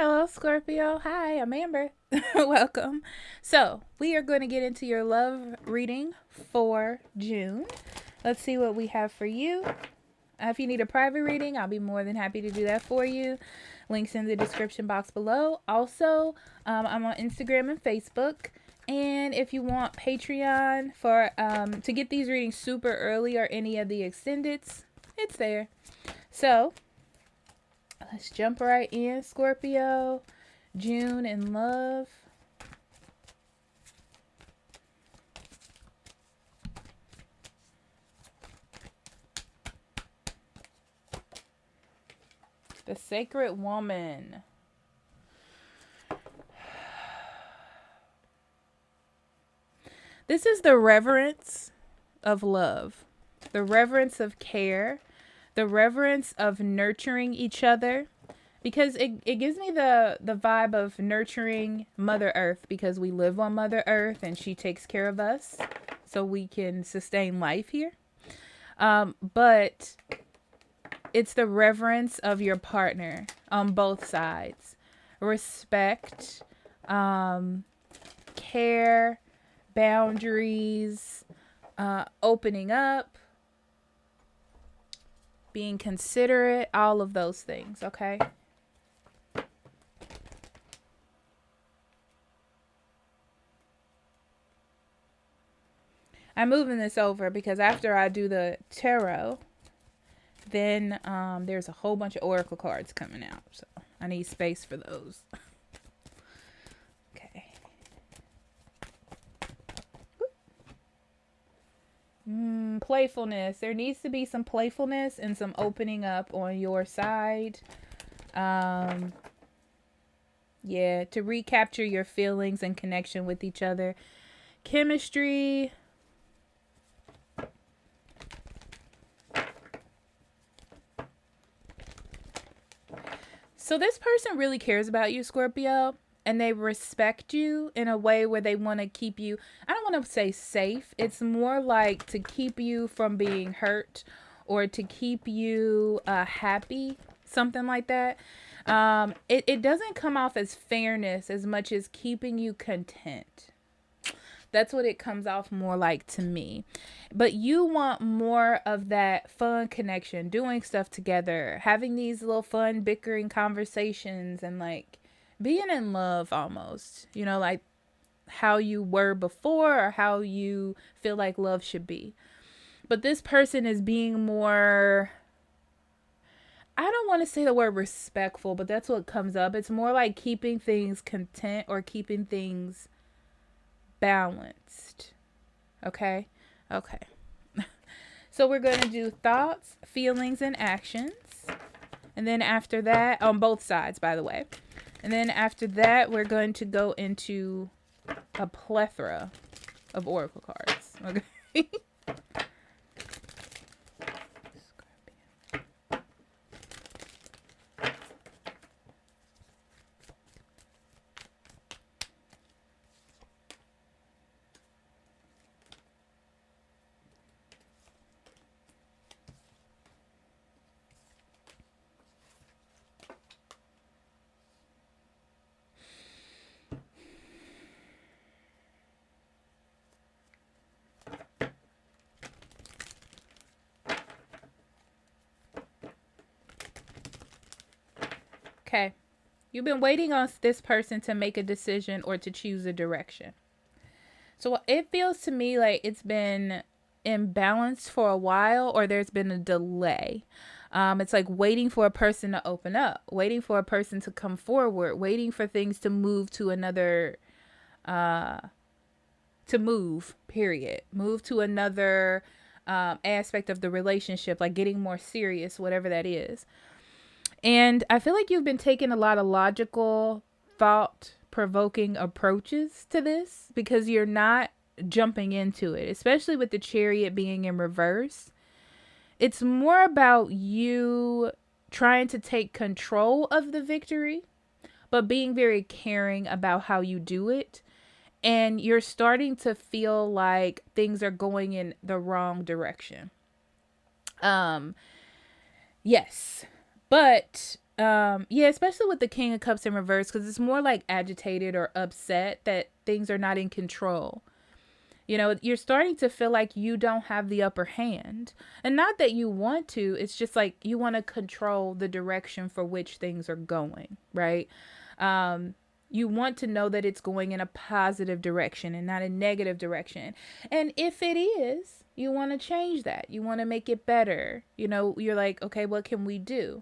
Hello, Scorpio. Hi, I'm Amber. Welcome. So, we are going to get into your love reading for June. Let's see what we have for you. If you need a private reading, I'll be more than happy to do that for you. Links in the description box below. Also, I'm on Instagram and Facebook. And if you want Patreon for to get these readings super early or any of the extendeds, it's there. So, let's jump right in, Scorpio. June in love. The sacred woman. This is the reverence of love, the reverence of care, the reverence of nurturing each other. Because it gives me the vibe of nurturing Mother Earth, because we live on Mother Earth and she takes care of us so we can sustain life here. But it's the reverence of your partner on both sides. Respect, care, boundaries, opening up, being considerate, all of those things, okay? I'm moving this over because after I do the tarot, then there's a whole bunch of oracle cards coming out. So I need space for those. Okay. Playfulness. There needs to be some playfulness and some opening up on your side. Yeah, to recapture your feelings and connection with each other. Chemistry. So this person really cares about you, Scorpio, and they respect you in a way where they want to keep you, I don't want to say safe. It's more like to keep you from being hurt or to keep you happy, something like that. It doesn't come off as fairness as much as keeping you content. That's what it comes off more like to me. But you want more of that fun connection, doing stuff together, having these little fun bickering conversations, and like being in love almost. You know, like how you were before or how you feel like love should be. But this person is being more, I don't want to say the word respectful, but that's what comes up. It's more like keeping things content or keeping things balanced. Okay? Okay. So we're going to do thoughts, feelings, and actions. And then after that, on both sides, by the way. And then after that, we're going to go into a plethora of oracle cards. Okay? Okay. You've been waiting on this person to make a decision or to choose a direction. So it feels to me like it's been imbalanced for a while, or there's been a delay. It's like waiting for a person to open up, waiting for a person to come forward, waiting for things to move to another, to move, period. Move to another aspect of the relationship, like getting more serious, whatever that is. And I feel like you've been taking a lot of logical, thought provoking approaches to this because you're not jumping into it, especially with the Chariot being in reverse. It's more about you trying to take control of the victory, but being very caring about how you do it. And you're starting to feel like things are going in the wrong direction. Yes. But Yeah, especially with the King of Cups in reverse, because it's more like agitated or upset that things are not in control. You know, you're starting to feel like you don't have the upper hand. And not that you want to, it's just like you want to control the direction for which things are going, right? You want to know that it's going in a positive direction and not a negative direction. And if it is, you want to change that. You want to make it better. You know, you're like, okay, what can we do?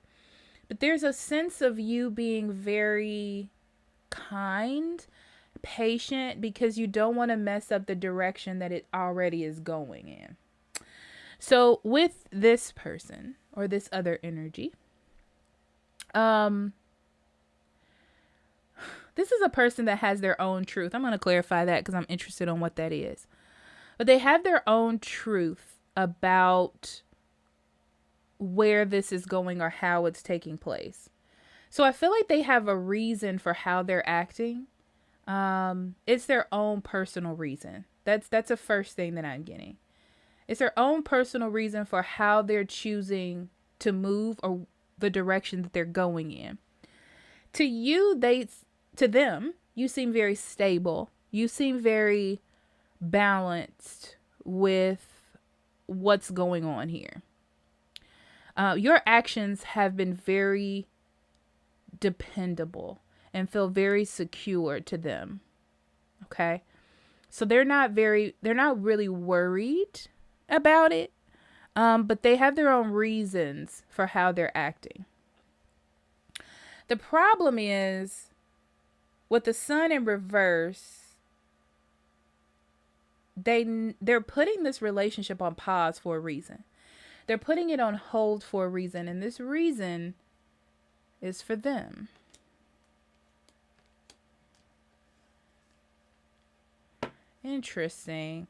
But there's a sense of you being very kind, patient, because you don't want to mess up the direction that it already is going in. So with this person or this other energy, this is a person that has their own truth. I'm going to clarify that because I'm interested on what that is. But they have their own truth about where this is going or how it's taking place. So I feel like they have a reason for how they're acting. It's their own personal reason. That's the first thing that I'm getting. It's their own personal reason for how they're choosing to move or the direction that they're going in. To them, you seem very stable. You seem very balanced with what's going on here. Your actions have been very dependable and feel very secure to them. Okay. So they're not really worried about it. But they have their own reasons for how they're acting. The problem is with the sun in reverse, they're putting this relationship on pause for a reason. They're putting it on hold for a reason, and this reason is for them. Interesting.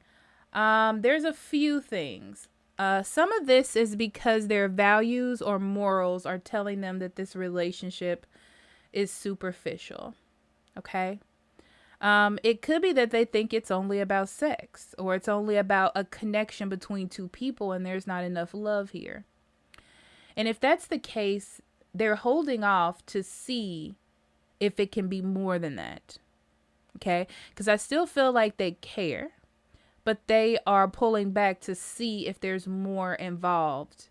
There's a few things. Some of this is because their values or morals are telling them that this relationship is superficial. Okay. It could be that they think it's only about sex, or it's only about a connection between two people and there's not enough love here. And if that's the case, they're holding off to see if it can be more than that. Okay? Because I still feel like they care, but they are pulling back to see if there's more involved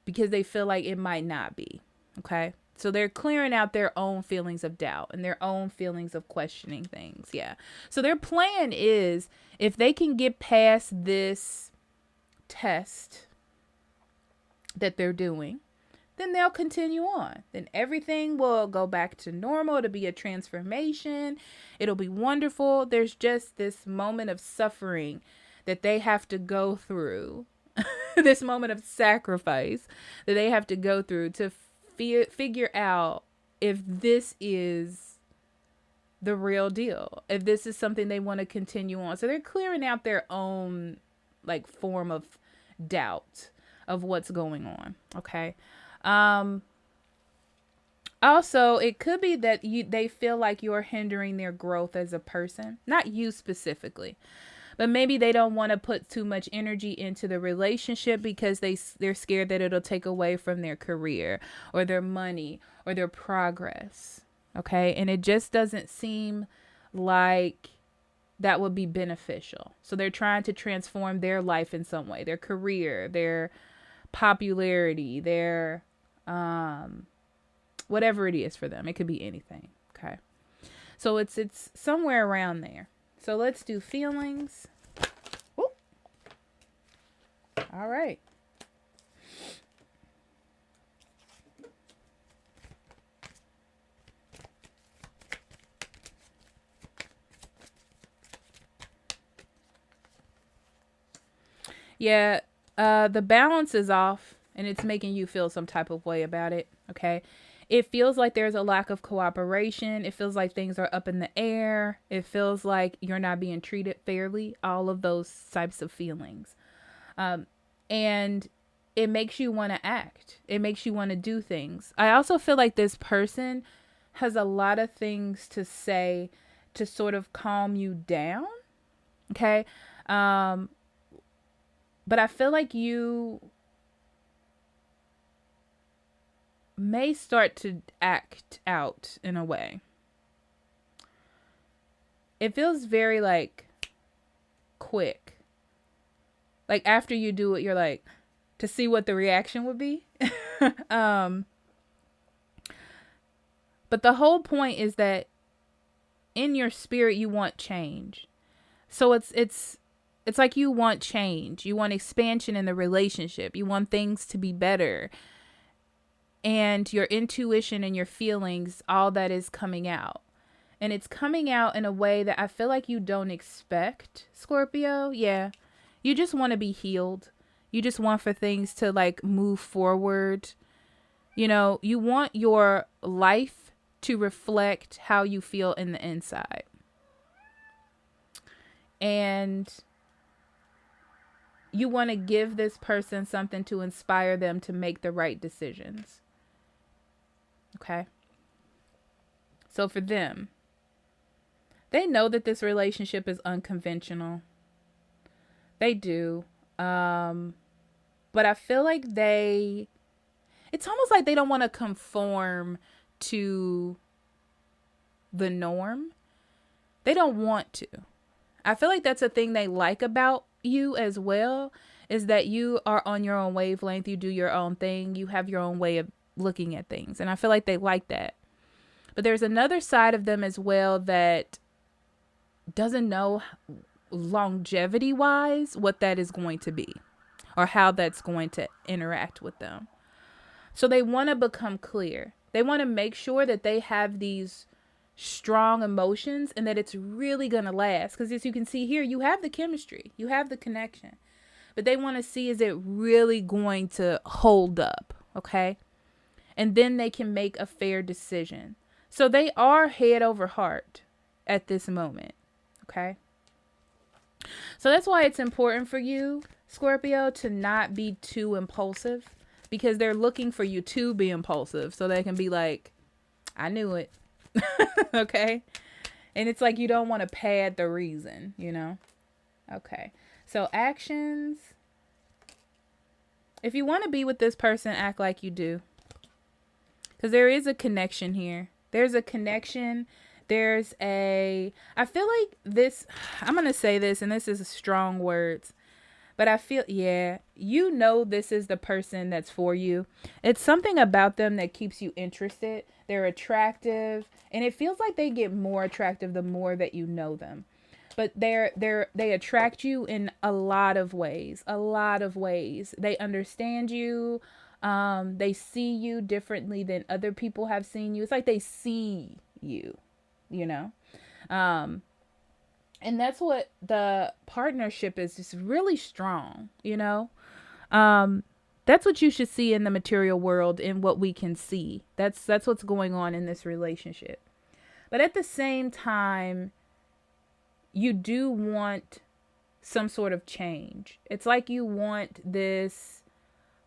because they feel like it might not be. Okay? So they're clearing out their own feelings of doubt and their own feelings of questioning things. Yeah. So their plan is, if they can get past this test that they're doing, then they'll continue on. Then everything will go back to normal. It'll be a transformation. It'll be wonderful. There's just this moment of suffering that they have to go through. This moment of sacrifice that they have to go through to figure out if this is the real deal, if this is something they want to continue on. So they're clearing out their own like form of doubt of what's going on. Okay. Also, it could be that they feel like you're hindering their growth as a person, not you specifically, but maybe they don't want to put too much energy into the relationship because they're scared that it'll take away from their career or their money or their progress. Okay. And it just doesn't seem like that would be beneficial. So they're trying to transform their life in some way, their career, their popularity, their, whatever it is for them. It could be anything. Okay. So it's somewhere around there. So let's do feelings. Ooh. All right. Yeah, the balance is off and it's making you feel some type of way about it. Okay. It feels like there's a lack of cooperation. It feels like things are up in the air. It feels like you're not being treated fairly. All of those types of feelings. And it makes you want to act. It makes you want to do things. I also feel like this person has a lot of things to say to sort of calm you down. Okay. But I feel like you may start to act out in a way. It feels very like quick. Like after you do it, you're like, to see what the reaction would be. um, but the whole point is that in your spirit, you want change. So it's like you want change. You want expansion in the relationship. You want things to be better. And your intuition and your feelings, all that is coming out. And it's coming out in a way that I feel like you don't expect, Scorpio. Yeah. You just want to be healed. You just want for things to like move forward. You know, you want your life to reflect how you feel in the inside. And you want to give this person something to inspire them to make the right decisions. Okay. So for them, they know that this relationship is unconventional. They do. But I feel like it's almost like they don't want to conform to the norm. They don't want to. I feel like that's a thing they like about you as well, is that you are on your own wavelength. You do your own thing. You have your own way of looking at things. And I feel like they like that. But there's another side of them as well that doesn't know longevity wise what that is going to be or how that's going to interact with them. So they want to become clear. They want to make sure that they have these strong emotions and that it's really going to last. Because as you can see here, you have the chemistry, you have the connection. But they want to see, is it really going to hold up? Okay. And then they can make a fair decision. So they are head over heart at this moment. Okay. So that's why it's important for you, Scorpio, to not be too impulsive, because they're looking for you to be impulsive so they can be like, I knew it. Okay. And it's like you don't want to pad the reason, you know? Okay. So actions. If you want to be with this person, act like you do. Because there is a connection here. There's a connection. I feel like this, I'm going to say this, and this is strong words, but I feel, yeah, you know, this is the person that's for you. It's something about them that keeps you interested. They're attractive, and it feels like they get more attractive the more that you know them. But they attract you in a lot of ways. They understand you. They see you differently than other people have seen you. It's like they see you, you know? And that's what the partnership is, just really strong, you know? That's what you should see in the material world, in what we can see. That's what's going on in this relationship. But at the same time, you do want some sort of change. It's like you want this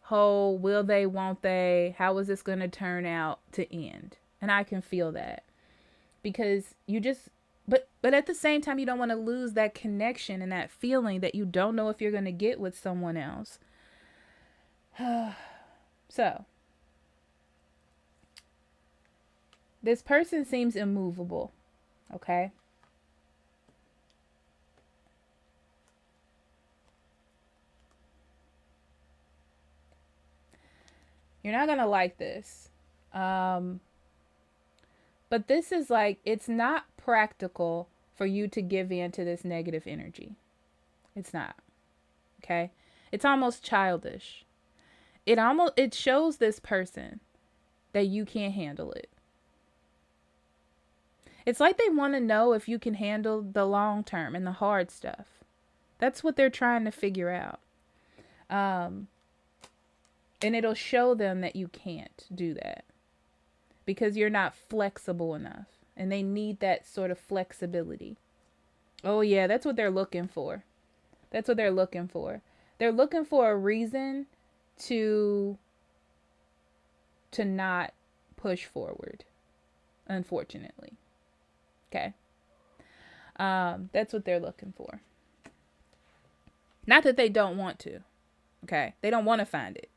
whole will they, won't they, how is this going to turn out to end? And I can feel that. Because you just, but at the same time, you don't want to lose that connection and that feeling that you don't know if you're going to get with someone else. So, this person seems immovable, okay? You're not going to like this. But this is like, it's not practical for you to give in to this negative energy. It's not. Okay? It's almost childish. It shows this person that you can't handle it. It's like they want to know if you can handle the long term and the hard stuff. That's what they're trying to figure out. And it'll show them that you can't do that because you're not flexible enough, and they need that sort of flexibility. Oh yeah, that's what they're looking for. That's what they're looking for. They're looking for a reason to not push forward, unfortunately. Okay. That's what they're looking for. Not that they don't want to. Okay. They don't want to find it,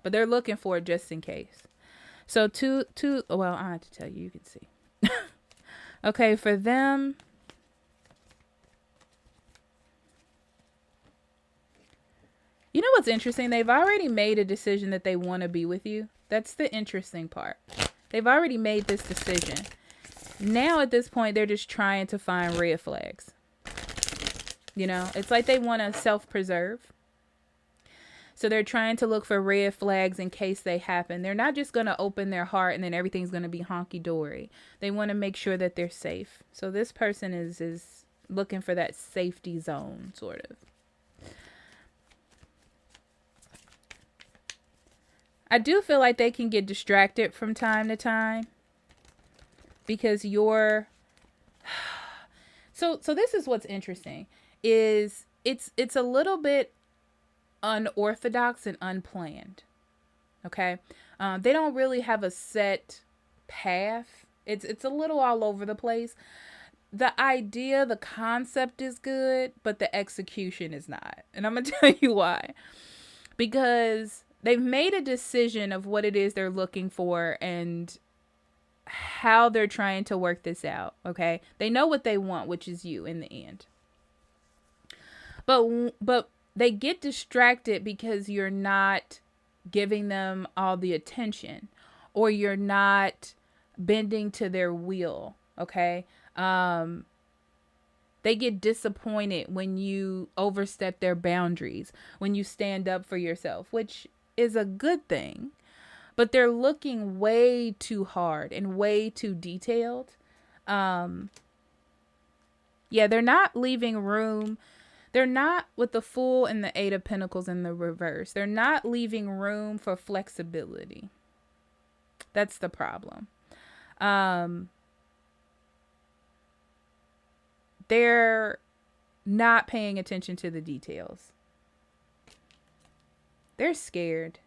but they're looking for it just in case. So well, I have to tell you, you can see. Okay, for them, you know what's interesting? They've already made a decision that they want to be with you. That's the interesting part. They've already made this decision. Now at this point, they're just trying to find red flags. You know, it's like they want to self-preserve. So they're trying to look for red flags in case they happen. They're not just going to open their heart and then everything's going to be honky-dory. They want to make sure that they're safe. So this person is looking for that safety zone, sort of. I do feel like they can get distracted from time to time because you're... So this is what's interesting, is it's a little bit unorthodox and unplanned. Okay, they don't really have a set path. It's a little all over the place. The idea, the concept is good, but the execution is not. And I'm gonna tell you why. Because they've made a decision of what it is they're looking for and how they're trying to work this out. Okay, they know what they want, which is you in the end. But they get distracted because you're not giving them all the attention, or you're not bending to their will. Okay. They get disappointed when you overstep their boundaries, when you stand up for yourself, which is a good thing. But they're looking way too hard and way too detailed. Yeah, they're not leaving room. They're not, with the Fool and the Eight of Pentacles in the reverse, they're not leaving room for flexibility. That's the problem. They're not paying attention to the details. They're scared.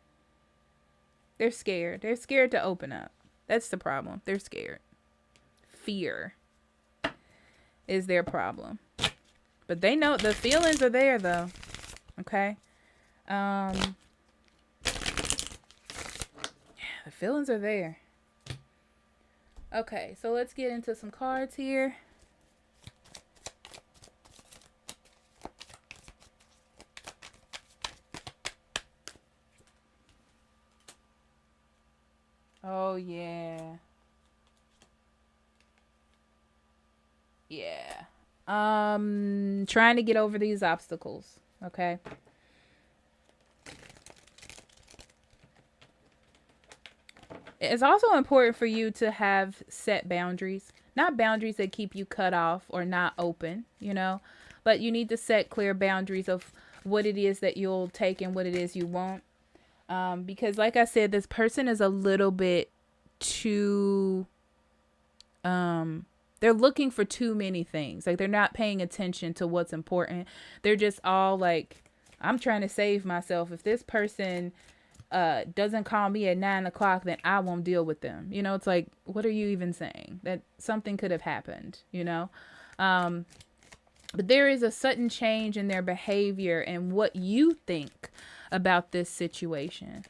They're scared. They're scared to open up. That's the problem. They're scared. Fear is their problem. But they know the feelings are there, though. Okay? Yeah, the feelings are there. Okay, so let's get into some cards here. Oh, yeah. Yeah. Trying to get over these obstacles. Okay. It's also important for you to have set boundaries. Not boundaries that keep you cut off or not open, you know. But you need to set clear boundaries of what it is that you'll take and what it is you won't. Because like I said, this person is a little bit too... they're looking for too many things. Like, they're not paying attention to what's important. They're just all like, I'm trying to save myself. If this person doesn't call me at 9 o'clock, then I won't deal with them. You know, it's like, what are you even saying? That something could have happened, you know? But there is a sudden change in their behavior and what you think about this situation,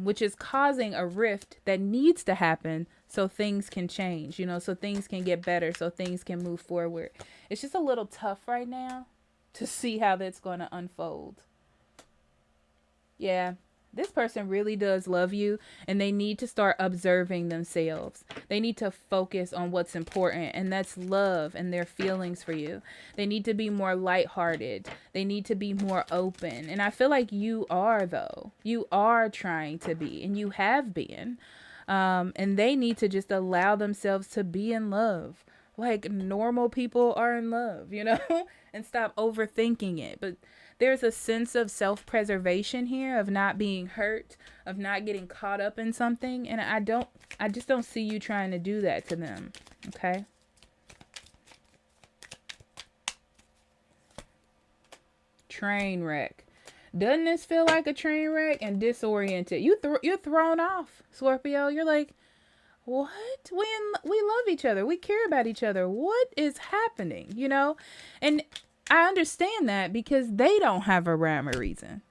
which is causing a rift that needs to happen so things can change, you know, so things can get better, so things can move forward. It's just a little tough right now to see how that's going to unfold. Yeah, this person really does love you, and they need to start observing themselves. They need to focus on what's important, and that's love and their feelings for you. They need to be more lighthearted. They need to be more open. And I feel like you are, though. You are trying to be, and you have been. And they need to just allow themselves to be in love. Like normal people are in love, you know, and stop overthinking it. But there's a sense of self-preservation here, of not being hurt, of not getting caught up in something. And I just don't see you trying to do that to them. Okay. Train wreck. Doesn't this feel like a train wreck and disoriented? You're thrown off, Scorpio. You're like, what? We love each other. We care about each other. What is happening? You know? And I understand that because they don't have a rhyme or reason.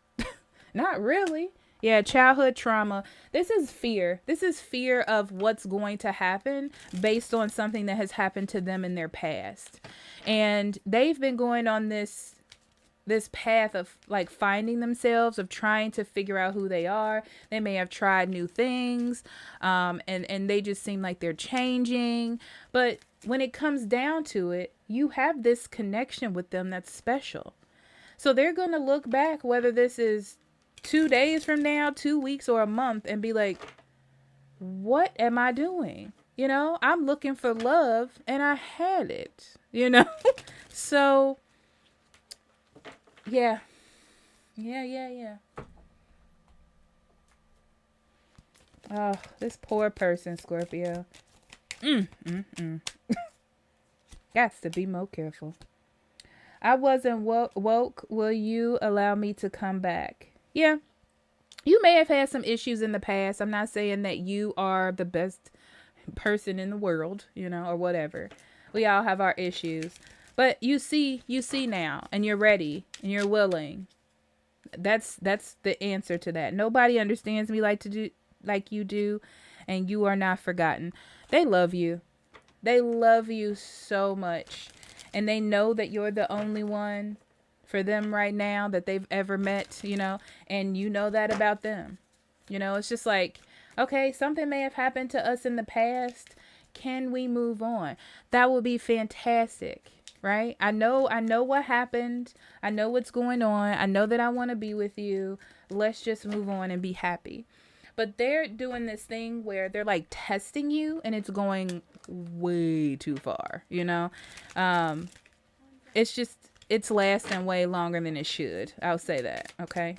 Not really. Yeah, childhood trauma. This is fear. This is fear of what's going to happen based on something that has happened to them in their past. And they've been going on this path of like finding themselves, of trying to figure out who they are. They may have tried new things, and they just seem like they're changing. But when it comes down to it, you have this connection with them that's special. So they're going to look back, whether this is 2 days from now, 2 weeks, or a month, and be like, what am I doing? I'm looking for love and I had it. So, yeah. Yeah. Oh, this poor person, Scorpio. Got to be more careful. I wasn't woke. Will you allow me to come back? Yeah. You may have had some issues in the past. I'm not saying that you are the best person in the world, or whatever. We all have our issues. But you see now, and you're ready and you're willing. That's the answer to that. Nobody understands me like you do, and you are not forgotten. They love you. They love you so much. And they know that you're the only one for them right now that they've ever met, and you know that about them. It's just like, okay, something may have happened to us in the past. Can we move on? That would be fantastic, right? I know what happened. I know what's going on. I know that I want to be with you. Let's just move on and be happy. But they're doing this thing where they're like testing you, and it's going way too far, it's lasting way longer than it should. I'll say that. Okay.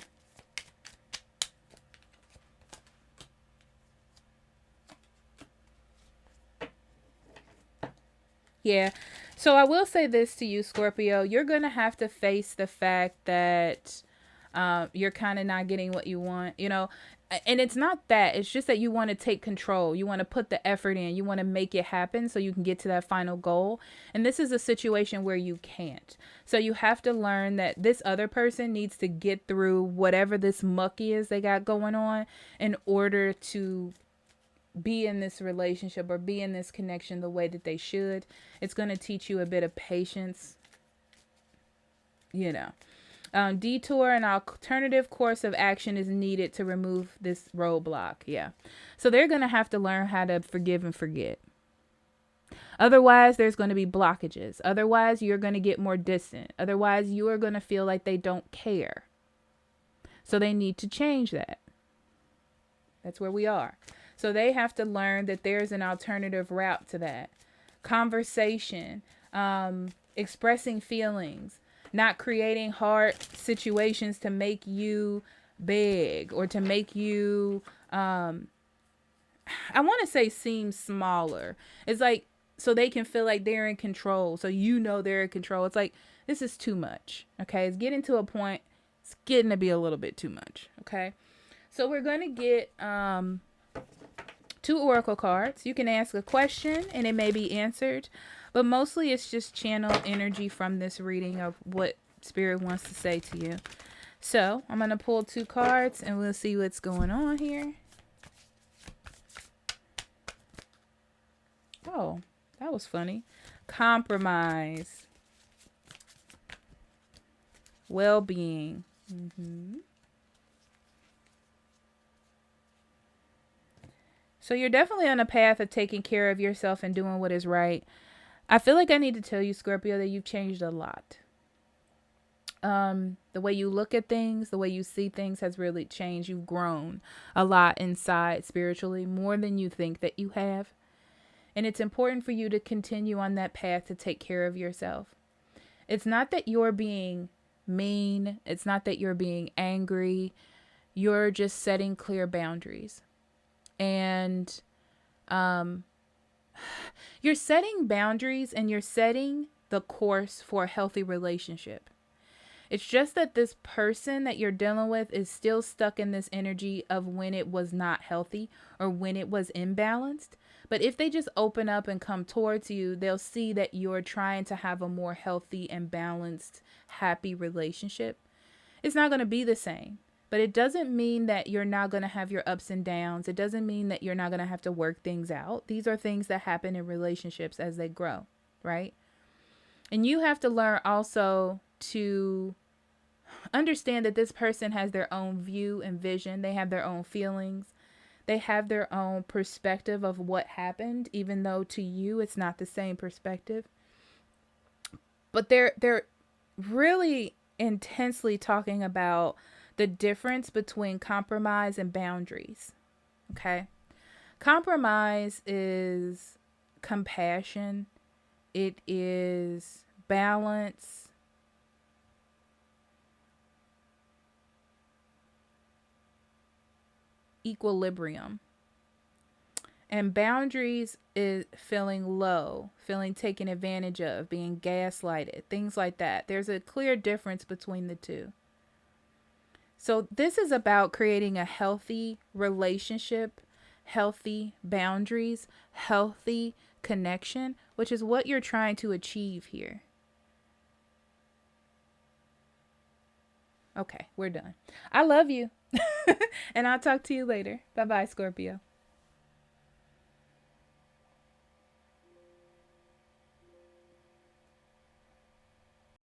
Yeah. So I will say this to you, Scorpio. You're going to have to face the fact that you're kind of not getting what you want, and it's not that. It's just that you want to take control. You want to put the effort in. You want to make it happen so you can get to that final goal. And this is a situation where you can't. So you have to learn that this other person needs to get through whatever this muck is they got going on in order to be in this relationship or be in this connection the way that they should. It's going to teach you a bit of patience, detour, an alternative course of action is needed to remove this roadblock. Yeah. So they're going to have to learn how to forgive and forget. Otherwise, there's going to be blockages. Otherwise, you're going to get more distant. Otherwise, you are going to feel like they don't care. So they need to change that. That's where we are. So they have to learn that there's an alternative route to that. Conversation, expressing feelings, not creating hard situations to make you beg or to make you, I want to say seem smaller. It's like, so they can feel like they're in control. So they're in control. It's like, this is too much. Okay. It's getting to a point. It's getting to be a little bit too much. Okay. So we're going to get, 2 oracle cards. You can ask a question and it may be answered, but mostly it's just channel energy from this reading of what Spirit wants to say to you. So I'm going to pull 2 cards and we'll see what's going on here. Oh, that was funny. Compromise. Well-being. So you're definitely on a path of taking care of yourself and doing what is right. I feel like I need to tell you, Scorpio, that you've changed a lot. The way you look at things, the way you see things has really changed. You've grown a lot inside spiritually, more than you think that you have. And it's important for you to continue on that path to take care of yourself. It's not that you're being mean. It's not that you're being angry. You're just setting clear boundaries. And you're setting boundaries and you're setting the course for a healthy relationship. It's just that this person that you're dealing with is still stuck in this energy of when it was not healthy or when it was imbalanced. But if they just open up and come towards you, they'll see that you're trying to have a more healthy and balanced, happy relationship. It's not going to be the same. But it doesn't mean that you're not going to have your ups and downs. It doesn't mean that you're not going to have to work things out. These are things that happen in relationships as they grow, right? And you have to learn also to understand that this person has their own view and vision. They have their own feelings. They have their own perspective of what happened, even though to you it's not the same perspective. But they're really intensely talking about the difference between compromise and boundaries. Okay? Compromise is compassion. It is balance. Equilibrium. And boundaries is feeling low, feeling taken advantage of, being gaslighted, things like that. There's a clear difference between the two. So this is about creating a healthy relationship, healthy boundaries, healthy connection, which is what you're trying to achieve here. Okay, we're done. I love you. And I'll talk to you later. Bye-bye, Scorpio.